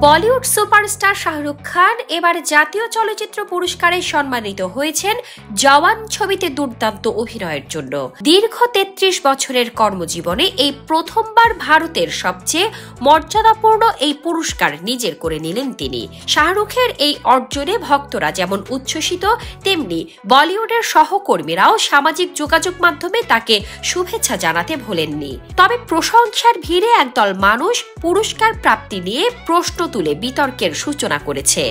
Bollywood superstar Shahrukh Khan এবার জাতীয় চলচ্চিত্র পুরস্কারে সম্মানিত হয়েছেন জওয়ান ছবিতে দুর্দান্ত অভিনয়ের জন্য। দীর্ঘ ৩৩ বছরের কর্মজীবনে এই প্রথমবার ভারতের সবচেয়ে মর্যাদাপূর্ণ এই পুরস্কার নিজের করে নিলেন তিনি। শাহরুখের এই অর্জনে ভক্তরা যেমন উচ্ছ্বসিত, তেমনি বলিউডের সহকর্মীরাও সামাজিক যোগাযোগ মাধ্যমে তাকে শুভেচ্ছা জানাতে ভোলেননি। তবে প্রশংসার ভিড়ে একদল মানুষ পুরস্কার প্রাপ্তি নিয়ে প্রশ্ন তুলে বিতর্কের সূচনা করেছে।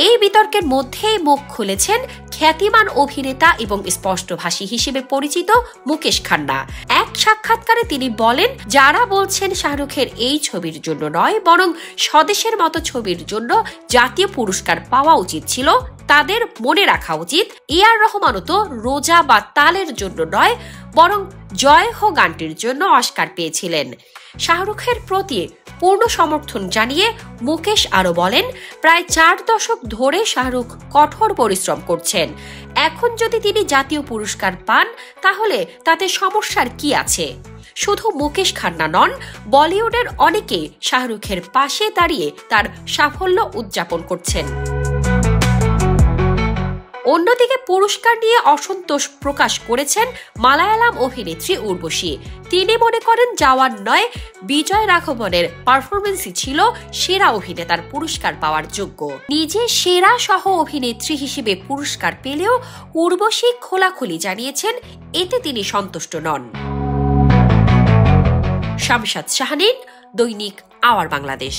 এই বিতর্কের মধ্যেই মুখ খুলেছেন খ্যাতিমান অভিনেতা এবং স্পষ্টভাষী হিসেবে পরিচিত মুকেশ খান্না। এক সাক্ষাৎকারে তিনি বলেন, যারা বলছেন শাহরুখের এই ছবির জন্য নয়, বরং স্বদেশের মতো ছবির জন্য জাতীয় পুরস্কার পাওয়া উচিত ছিল, তাদের মনে রাখা উচিত এআর রহমানও তো রোজা বা তালের জন্য নয়, বরং জয় হো গানটির জন্য অস্কার পেয়েছিলেন। শাহরুখের প্রতি পূর্ণ সমর্থন জানিয়ে মুকেশ আরো বলেন, প্রায় ৪ দশক ধরে শাহরুখ কঠোর পরিশ্রম করছেন। এখন যদি তিনি জাতীয় পুরস্কার পান, তাহলে তাতে সমস্যার কি আছে? শুধু মুকেশ খান্না নন, বলিউডের অনেকেই শাহরুখের পাশে দাঁড়িয়ে তার সাফল্য উদযাপন করছেন। অন্যদিকে পুরস্কার নিয়ে অসন্তোষ প্রকাশ করেছেন মালায়ালাম অভিনেত্রী উর্বশী। তিনি মনে করেন, জওয়ান নয়, বিজয় রাঘবনের পারফরমেন্সই ছিল সেরা অভিনেতার পুরস্কার পাওয়ার যোগ্য। নিজে সেরা সহ অভিনেত্রী হিসেবে পুরস্কার পেলেও উর্বশী খোলাখুলি জানিয়েছেন এতে তিনি সন্তুষ্ট নন। শামশাদ শাহনীন, দৈনিক আওয়ার বাংলাদেশ।